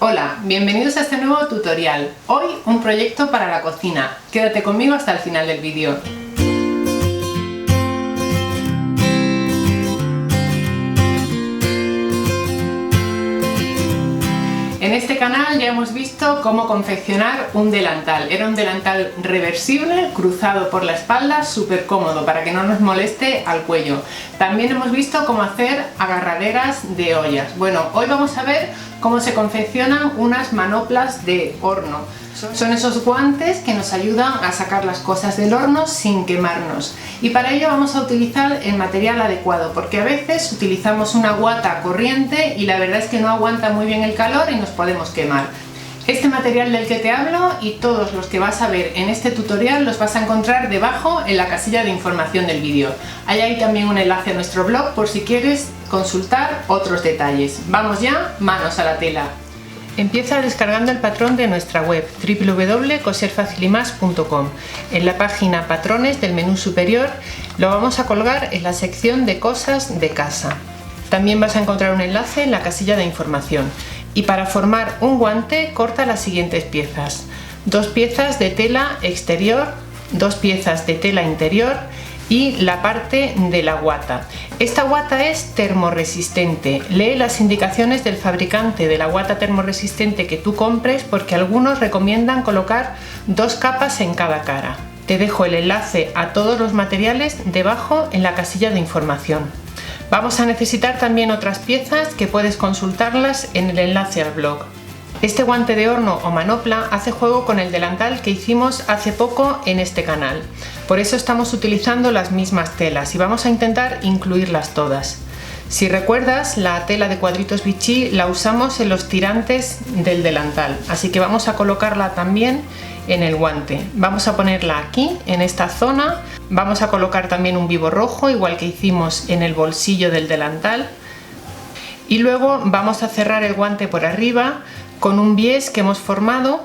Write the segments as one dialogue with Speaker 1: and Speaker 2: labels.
Speaker 1: Hola, bienvenidos a este nuevo tutorial. Hoy un proyecto para la cocina. Quédate conmigo hasta el final del vídeo. En este canal ya hemos visto cómo confeccionar un delantal. Era un delantal reversible, cruzado por la espalda, súper cómodo para que no nos moleste al cuello. También hemos visto cómo hacer agarraderas de ollas. Bueno, hoy vamos a ver cómo se confeccionan unas manoplas de horno. Son esos guantes que nos ayudan a sacar las cosas del horno sin quemarnos. Y para ello vamos a utilizar el material adecuado, porque a veces utilizamos una guata corriente y la verdad es que no aguanta muy bien el calor y nos podemos quemar. Este material del que te hablo y todos los que vas a ver en este tutorial los vas a encontrar debajo en la casilla de información del vídeo. Ahí hay también un enlace a nuestro blog por si quieres consultar otros detalles. Vamos ya, manos a la tela. Empieza descargando el patrón de nuestra web www.coserfacilymas.com. En la página patrones del menú superior lo vamos a colgar en la sección de cosas de casa. También vas a encontrar un enlace en la casilla de información. Y para formar un guante corta las siguientes piezas: 2 piezas de tela exterior, 2 piezas de tela interior y la parte de la guata. Esta guata es termorresistente. Lee las indicaciones del fabricante de la guata termorresistente que tú compres, porque algunos recomiendan colocar 2 capas en cada cara. Te dejo el enlace a todos los materiales debajo en la casilla de información. Vamos a necesitar también otras piezas que puedes consultarlas en el enlace al blog. Este guante de horno o manopla hace juego con el delantal que hicimos hace poco en este canal. Por eso estamos utilizando las mismas telas y vamos a intentar incluirlas todas. Si recuerdas, la tela de cuadritos Vichy la usamos en los tirantes del delantal, así que vamos a colocarla también en el guante. Vamos a ponerla aquí, en esta zona. Vamos a colocar también un vivo rojo, igual que hicimos en el bolsillo del delantal. Y luego vamos a cerrar el guante por arriba con un bies que hemos formado.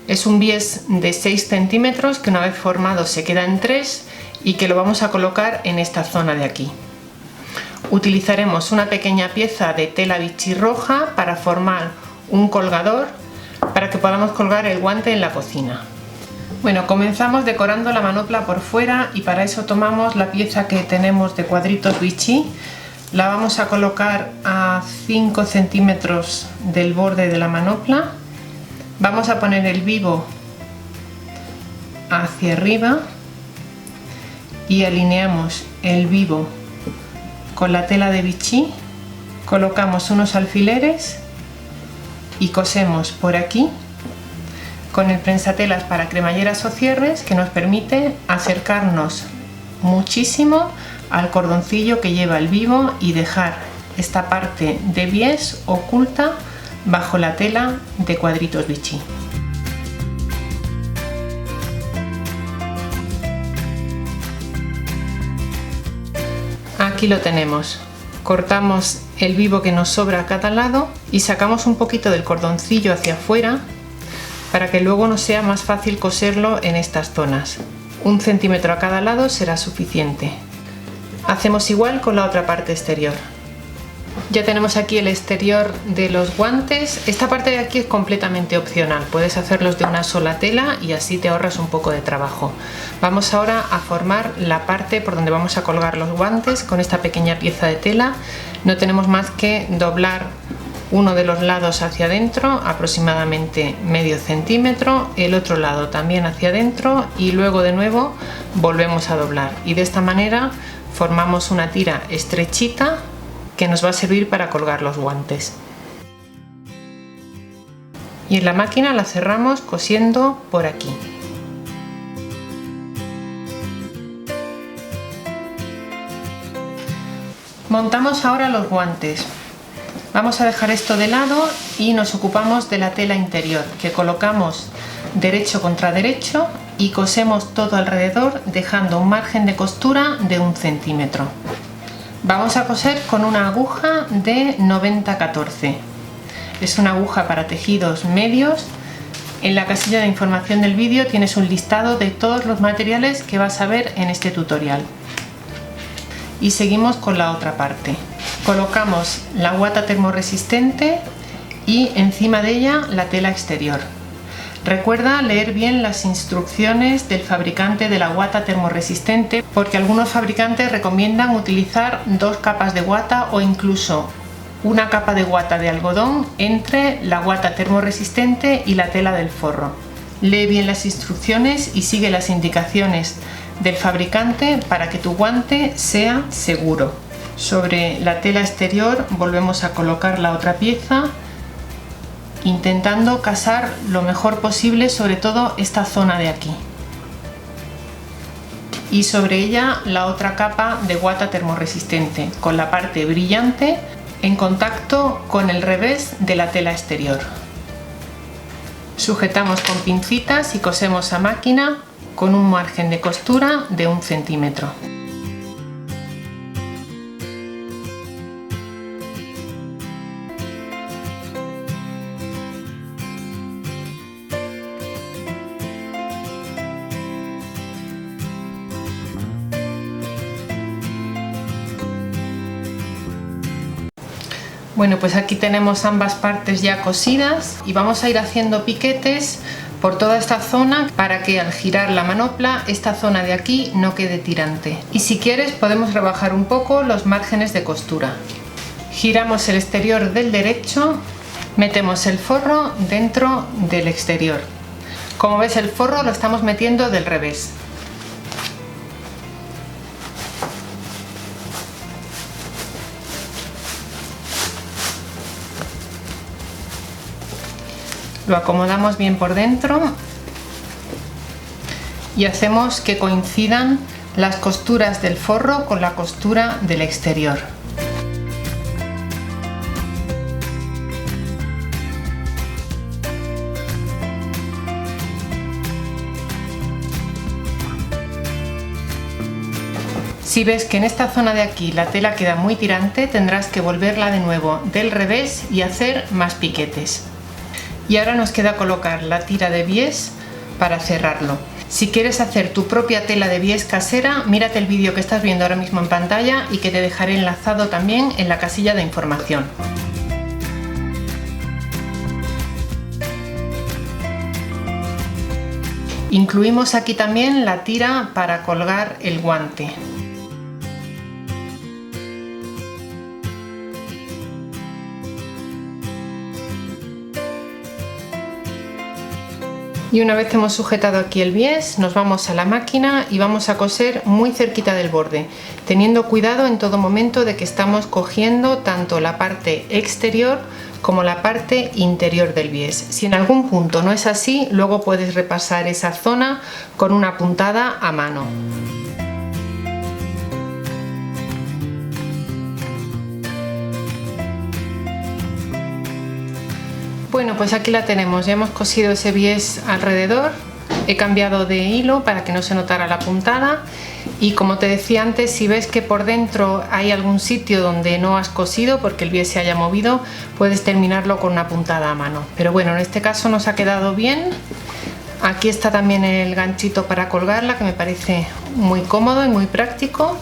Speaker 1: Es un bies de 6 centímetros que una vez formado se queda en 3 y que lo vamos a colocar en esta zona de aquí. Utilizaremos una pequeña pieza de tela Vichy roja para formar un colgador para que podamos colgar el guante en la cocina. Bueno, comenzamos decorando la manopla por fuera y para eso tomamos la pieza que tenemos de cuadritos Vichy. La vamos a colocar a 5 centímetros del borde de la manopla. Vamos a poner el vivo hacia arriba y alineamos el vivo con la tela de Vichy. Colocamos unos alfileres y cosemos por aquí con el prensatelas para cremalleras o cierres, que nos permite acercarnos muchísimo al cordoncillo que lleva el vivo y dejar esta parte de bies oculta bajo la tela de cuadritos Vichy. Aquí lo tenemos. Cortamos el vivo que nos sobra a cada lado y sacamos un poquito del cordoncillo hacia afuera para que luego nos sea más fácil coserlo en estas zonas. 1 centímetro a cada lado será suficiente. Hacemos igual con la otra parte exterior. Ya tenemos aquí el exterior de los guantes. Esta parte de aquí es completamente opcional, puedes hacerlos de una sola tela y así te ahorras un poco de trabajo. Vamos ahora a formar la parte por donde vamos a colgar los guantes con esta pequeña pieza de tela. No tenemos más que doblar uno de los lados hacia adentro, aproximadamente medio centímetro, el otro lado también hacia adentro y luego de nuevo volvemos a doblar, y de esta manera formamos una tira estrechita que nos va a servir para colgar los guantes. Y en la máquina la cerramos cosiendo por aquí. Montamos ahora los guantes. Vamos a dejar esto de lado y nos ocupamos de la tela interior, que colocamos derecho contra derecho y cosemos todo alrededor, dejando un margen de costura de 1 centímetro. Vamos a coser con una aguja de 90-14. Es una aguja para tejidos medios. En la casilla de información del vídeo tienes un listado de todos los materiales que vas a ver en este tutorial. Y seguimos con la otra parte. Colocamos la guata termorresistente y encima de ella la tela exterior. Recuerda leer bien las instrucciones del fabricante de la guata termorresistente, porque algunos fabricantes recomiendan utilizar 2 capas de guata o incluso una capa de guata de algodón entre la guata termorresistente y la tela del forro. Lee bien las instrucciones y sigue las indicaciones del fabricante para que tu guante sea seguro. Sobre la tela exterior volvemos a colocar la otra pieza, intentando casar lo mejor posible, sobre todo esta zona de aquí, y sobre ella la otra capa de guata termorresistente con la parte brillante en contacto con el revés de la tela exterior. Sujetamos con pincitas y cosemos a máquina con un margen de costura de 1 centímetro. Bueno, pues aquí tenemos ambas partes ya cosidas y vamos a ir haciendo piquetes por toda esta zona para que al girar la manopla esta zona de aquí no quede tirante. Y si quieres podemos rebajar un poco los márgenes de costura. Giramos el exterior del derecho, metemos el forro dentro del exterior. Como ves, el forro lo estamos metiendo del revés. Lo acomodamos bien por dentro y hacemos que coincidan las costuras del forro con la costura del exterior. Si ves que en esta zona de aquí la tela queda muy tirante, tendrás que volverla de nuevo del revés y hacer más piquetes. Y ahora nos queda colocar la tira de bies para cerrarlo. Si quieres hacer tu propia tela de bies casera, mírate el vídeo que estás viendo ahora mismo en pantalla y que te dejaré enlazado también en la casilla de información. Incluimos aquí también la tira para colgar el guante. Y una vez que hemos sujetado aquí el bies, nos vamos a la máquina y vamos a coser muy cerquita del borde, teniendo cuidado en todo momento de que estamos cogiendo tanto la parte exterior como la parte interior del bies. Si en algún punto no es así, luego puedes repasar esa zona con una puntada a mano. Bueno, pues aquí la tenemos, ya hemos cosido ese bies alrededor, he cambiado de hilo para que no se notara la puntada y como te decía antes, si ves que por dentro hay algún sitio donde no has cosido porque el bies se haya movido, puedes terminarlo con una puntada a mano. Pero bueno, en este caso nos ha quedado bien. Aquí está también el ganchito para colgarla, que me parece muy cómodo y muy práctico,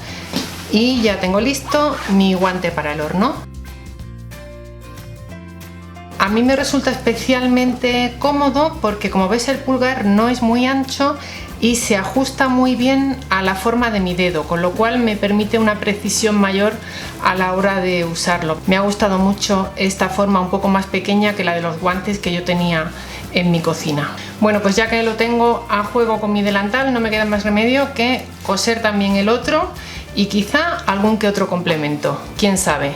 Speaker 1: y ya tengo listo mi guante para el horno. A mí me resulta especialmente cómodo porque, como ves, el pulgar no es muy ancho y se ajusta muy bien a la forma de mi dedo, con lo cual me permite una precisión mayor a la hora de usarlo. Me ha gustado mucho esta forma un poco más pequeña que la de los guantes que yo tenía en mi cocina. Bueno, pues ya que lo tengo a juego con mi delantal, no me queda más remedio que coser también el otro y quizá algún que otro complemento, quién sabe.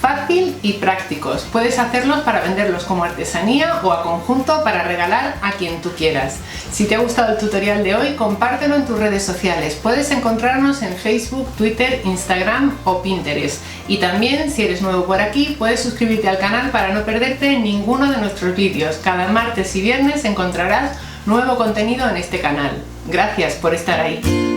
Speaker 1: Fácil y prácticos, puedes hacerlos para venderlos como artesanía o a conjunto para regalar a quien tú quieras. Si te ha gustado el tutorial de hoy, compártelo en tus redes sociales. Puedes encontrarnos en Facebook, Twitter, Instagram o Pinterest. Y también, si eres nuevo por aquí, puedes suscribirte al canal para no perderte ninguno de nuestros vídeos. Cada martes y viernes encontrarás nuevo contenido en este canal. Gracias por estar ahí.